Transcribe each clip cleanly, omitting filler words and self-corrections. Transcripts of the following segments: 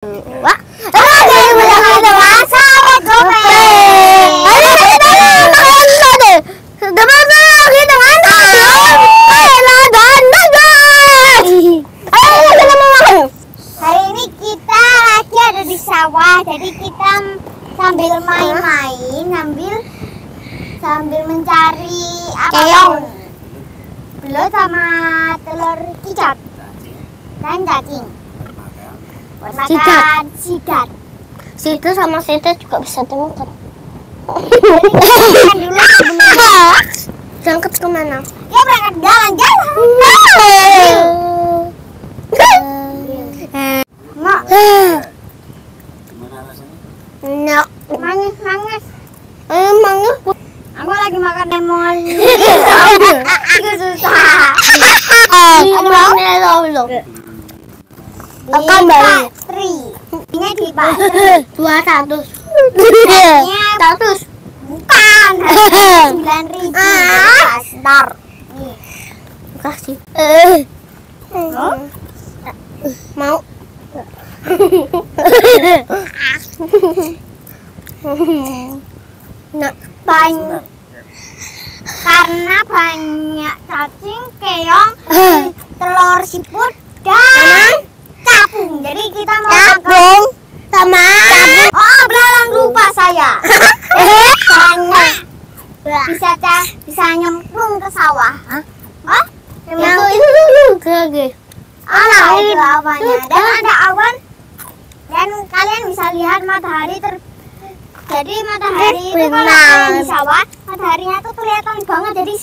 Wah, lagi bersama teman sahabat Gope. Ayo kita makan deh. Teman-teman kita makan. Ayolah dan guys. Ayo kita makan. Hari ini kita lagi ada di sawah, jadi kita sambil main-main, sambil mencari keong, belut sama telur kicap dan cacing. Sidat. Sidat sama sidat juga bisa dimakan. Dulu berangkat kemana? Ya berangkat jalan-jalan. Mak. Gimana rasanya? Enak. Manis. Manis. Aku lagi makan lemon. Itu susah. Akan balik. Ini di Pak. 200. 100. Bukan. 9.000. Dasar. Makasih. Mau. Nah, banyak. Karena banyak cacing, keong, telur siput dan capung. Jadi kita mau capung sama capung. Oh, belalang lupa saya. Bisa nyemplung ke sawah. Hah? Yang itu dulu ke itu awalnya. Dan ada awan. Dan kalian bisa lihat matahari jadi matahari itu kalau kalian di sawah, mataharinya tuh kelihatan banget, jadi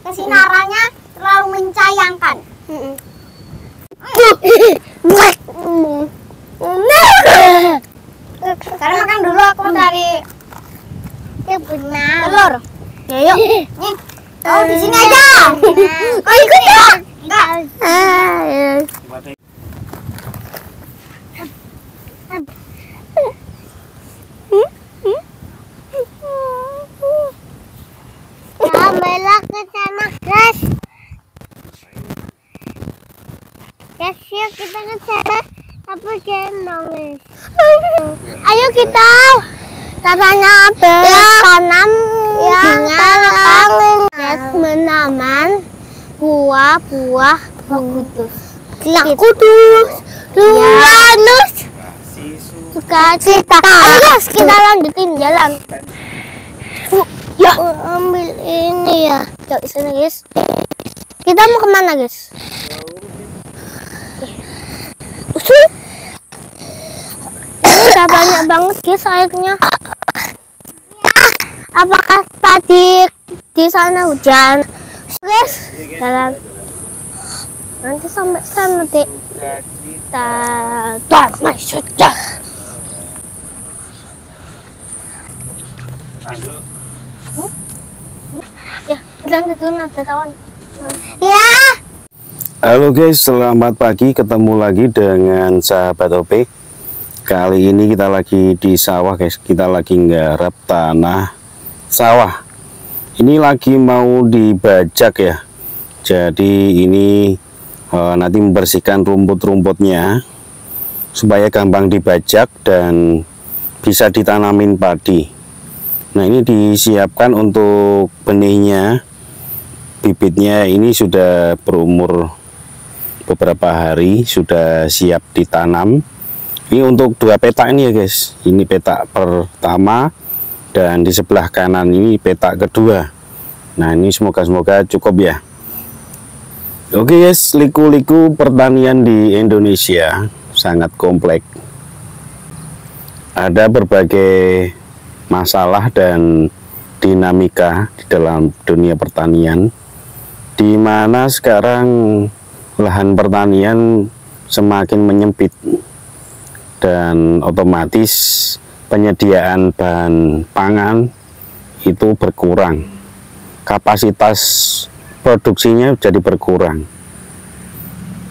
kesinarannya terlalu mencayangkan. Sekarang makan dulu, aku cari telur. Ya yuk. Nih. Oh, di sini aja. Oh, ikut ya? Enggak. Bella ke sana, guys. Guys, yuk kita ke sana. Apa gendong, guys? Ayo kita katanya tanam menanam buah-buah kudus. Kudus. Suka cita. Ayo guys, kita lanjutin jalan. Ya, ambil ini ya. Yuk, sini guys. Kita mau kemana guys? Ini udah banyak banget guys airnya. Apakah tadi di sana hujan? Guys, jalan. Nanti sampai sana deh. Kita damai sudah. Ya, lanjutin ada kawan. Ya. Halo guys, selamat pagi. Ketemu lagi dengan sahabat OP. Kali ini kita lagi di sawah guys. Kita lagi nggarap tanah sawah. Ini lagi mau dibajak ya. Jadi ini nanti membersihkan rumput-rumputnya supaya gampang dibajak dan bisa ditanamin padi. Nah, ini disiapkan untuk benihnya. Bibitnya ini sudah berumur beberapa hari, sudah siap ditanam. Ini untuk 2 petak ini ya guys. Ini petak pertama dan di sebelah kanan ini petak kedua. Nah, ini semoga cukup ya. Oke guys, liku-liku pertanian di Indonesia sangat kompleks. Ada berbagai masalah dan dinamika di dalam dunia pertanian, di mana sekarang lahan pertanian semakin menyempit dan otomatis penyediaan bahan pangan itu berkurang, kapasitas produksinya jadi berkurang.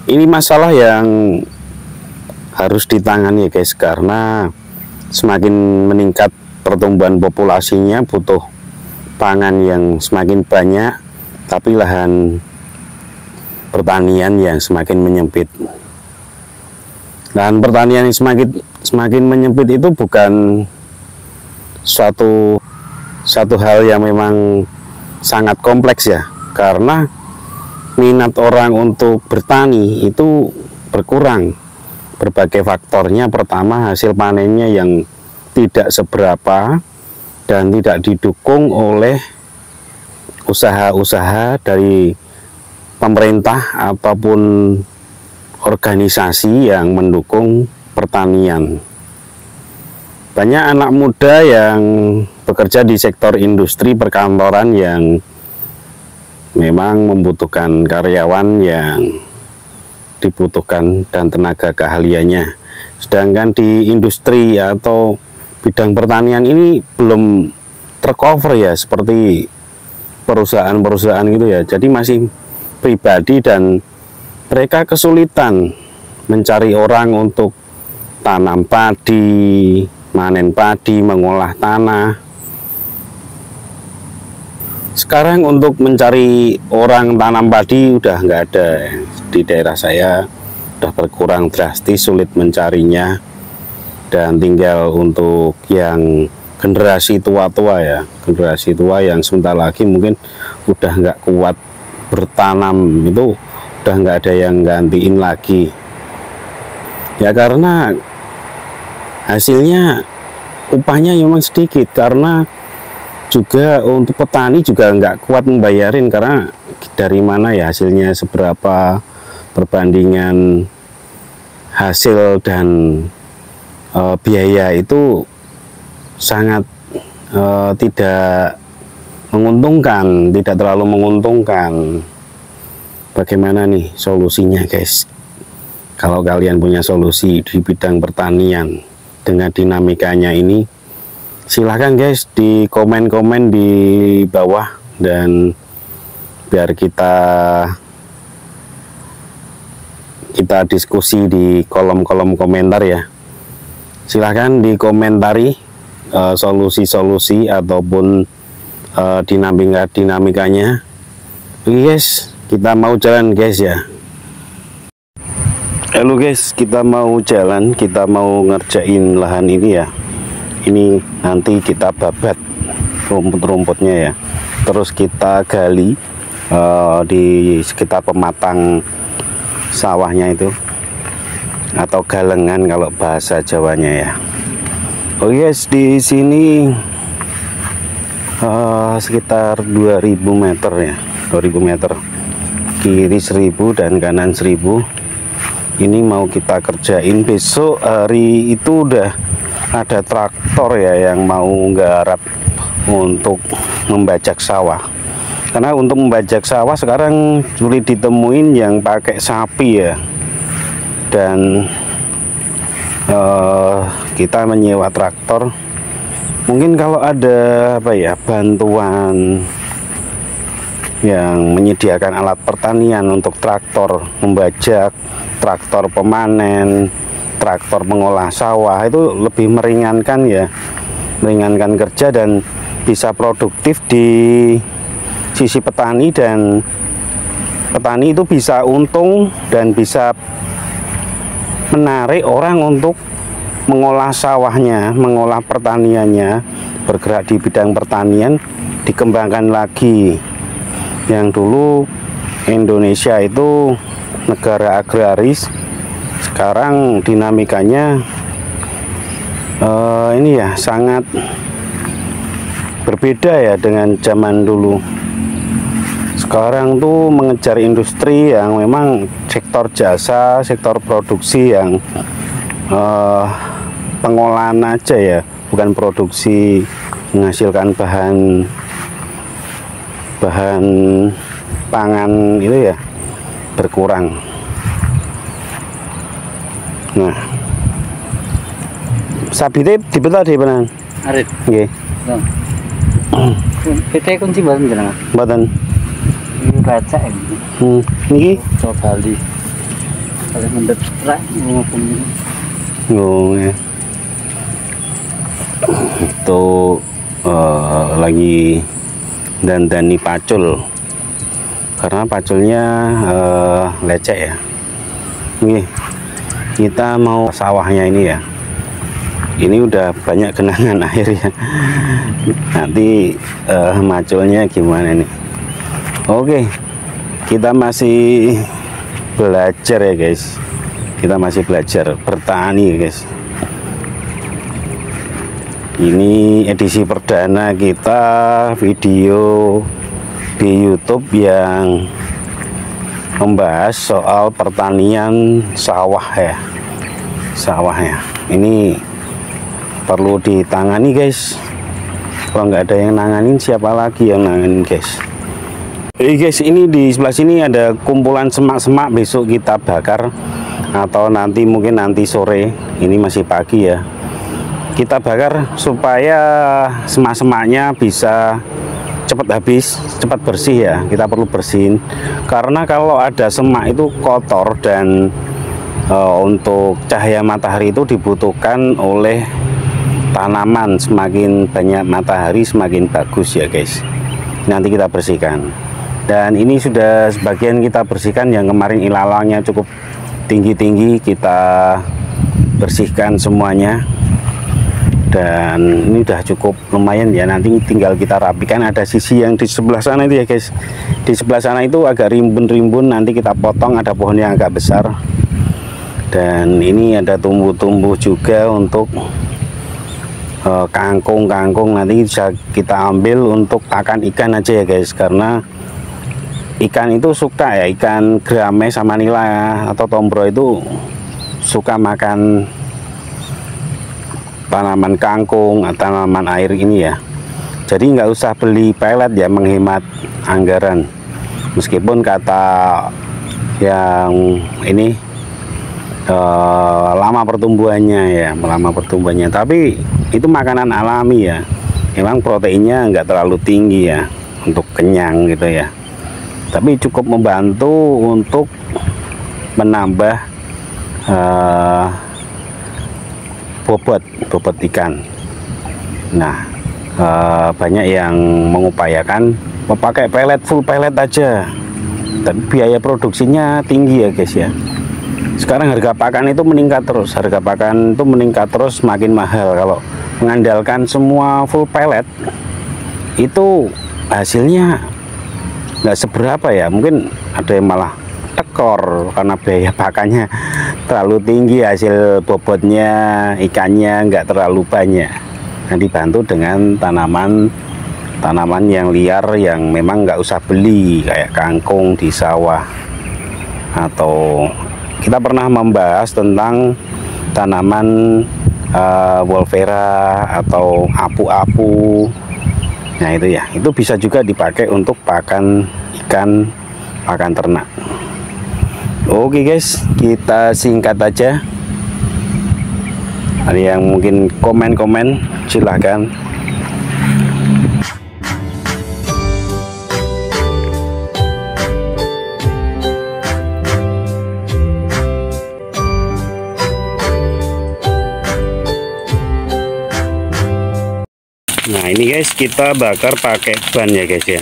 Ini masalah yang harus ditangani ya guys, karena semakin meningkat pertumbuhan populasinya, butuh pangan yang semakin banyak, tapi lahan pertanian yang semakin menyempit. Dan pertanian yang semakin menyempit itu bukan suatu hal yang memang sangat kompleks ya, karena minat orang untuk bertani itu berkurang. Berbagai faktornya. Pertama, hasil panennya yang tidak seberapa dan tidak didukung oleh usaha-usaha dari pemerintah ataupun organisasi yang mendukung pertanian. Banyak anak muda yang bekerja di sektor industri perkantoran yang memang membutuhkan karyawan yang dibutuhkan dan tenaga keahliannya. Sedangkan di industri atau bidang pertanian ini belum tercover ya, seperti perusahaan-perusahaan gitu ya. Jadi masih pribadi dan mereka kesulitan mencari orang untuk tanam padi, manen padi, mengolah tanah. Sekarang untuk mencari orang tanam padi udah nggak ada. Di daerah saya udah berkurang drastis, sulit mencarinya. Dan tinggal untuk yang generasi tua-tua ya, generasi tua yang sebentar lagi mungkin udah nggak kuat bertanam, itu udah nggak ada yang gantiin lagi. Ya karena hasilnya upahnya memang sedikit, karena juga untuk petani juga nggak kuat membayarin, karena dari mana ya hasilnya seberapa, perbandingan hasil dan biaya itu sangat tidak menguntungkan, tidak terlalu menguntungkan. Bagaimana nih solusinya guys? Kalau kalian punya solusi di bidang pertanian dengan dinamikanya ini, silahkan guys di komen-komen di bawah, dan biar kita diskusi di kolom-kolom komentar ya. Silahkan dikomentari solusi-solusi ataupun dinamikanya. Oke guys, kita mau jalan guys ya. Halo guys, kita mau jalan, kita mau ngerjain lahan ini ya. Ini nanti kita babat rumput-rumputnya ya. Terus kita gali di sekitar pematang sawahnya itu, atau galengan kalau bahasa Jawanya ya. Oh yes, di sini sekitar 2000 meter ya, 2000 meter, kiri 1000 dan kanan 1000. Ini mau kita kerjain. Besok hari itu udah ada traktor ya yang mau nggarap untuk membajak sawah. Karena untuk membajak sawah sekarang sulit ditemuin yang pakai sapi ya. Dan kita menyewa traktor. Mungkin kalau ada apa ya, bantuan yang menyediakan alat pertanian untuk traktor membajak, traktor pemanen, traktor pengolah sawah, itu lebih meringankan ya, meringankan kerja dan bisa produktif di sisi petani, dan petani itu bisa untung dan bisa menarik orang untuk mengolah sawahnya, mengolah pertaniannya, bergerak di bidang pertanian, dikembangkan lagi. Yang dulu Indonesia itu negara agraris, sekarang dinamikanya ini ya sangat berbeda ya dengan zaman dulu. Sekarang tuh mengejar industri yang memang sektor jasa, sektor produksi yang pengolahan aja ya, bukan produksi menghasilkan bahan pangan itu ya, berkurang. Nah, sabite dibeta di mana? Arit. Nggih. Kita kunci mboten jenengan. Mboten. Ini baca ini. Niki Coba bali. Kalau mendet rak ngomong. Oh ya. Itu lagi dandani pacul, karena paculnya lecek ya. Nih kita mau sawahnya ini ya. Ini udah banyak genangan air ya. Nanti maculnya gimana nih? Oke, kita masih belajar ya guys. Kita masih belajar bertani ya guys. Ini edisi perdana kita video di YouTube yang membahas soal pertanian sawah ya. Sawah ya. Ini perlu ditangani guys. Kalau nggak ada yang nanganin, siapa lagi yang nanganin guys? Guys, ini di sebelah sini ada kumpulan semak-semak. Besok kita bakar atau nanti mungkin nanti sore. Ini masih pagi ya. Kita bakar supaya semak-semaknya bisa cepat habis, cepat bersih ya. Kita perlu bersihin karena kalau ada semak itu kotor dan untuk cahaya matahari itu dibutuhkan oleh tanaman. Semakin banyak matahari semakin bagus ya guys. Nanti kita bersihkan. Dan ini sudah sebagian kita bersihkan, yang kemarin ilalangnya cukup tinggi-tinggi kita bersihkan semuanya. Dan ini udah cukup lumayan ya, nanti tinggal kita rapikan. Ada sisi yang di sebelah sana itu ya guys, di sebelah sana itu agak rimbun-rimbun, nanti kita potong. Ada pohon yang agak besar, dan ini ada tumbuh-tumbuh juga untuk kangkung nanti bisa kita ambil untuk pakan ikan aja ya guys, karena ikan itu suka ya, ikan gerame sama nila atau tombro itu suka makan tanaman kangkung atau tanaman air ini ya. Jadi nggak usah beli pelet ya, menghemat anggaran. Meskipun kata yang ini lama pertumbuhannya ya, tapi itu makanan alami ya. Memang proteinnya nggak terlalu tinggi ya untuk kenyang gitu ya, tapi cukup membantu untuk menambah bobot ikan. Nah, banyak yang mengupayakan memakai pelet, full pelet aja, tapi biaya produksinya tinggi ya guys ya. Sekarang harga pakan itu meningkat terus, makin mahal. Kalau mengandalkan semua full pelet itu hasilnya nggak seberapa ya, mungkin ada yang malah tekor karena biaya pakannya terlalu tinggi, hasil bobotnya ikannya nggak terlalu banyak. Nah, dibantu dengan tanaman yang liar yang memang nggak usah beli, kayak kangkung di sawah. Atau kita pernah membahas tentang tanaman wolvera atau apu-apu. Nah itu ya, itu bisa juga dipakai untuk pakan ikan, pakan ternak. Oke guys, kita singkat aja. Ada yang mungkin komen-komen, silahkan. Nah ini guys, kita bakar pakai ban ya guys ya,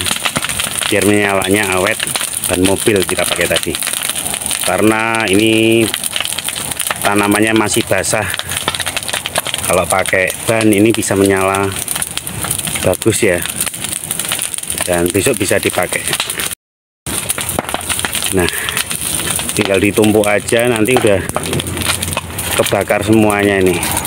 biar menyalanya awet. Ban mobil kita pakai tadi, karena ini tanamannya masih basah. Kalau pakai ban ini bisa menyala bagus ya, dan besok bisa dipakai. Nah tinggal ditumpuk aja, nanti udah kebakar semuanya ini.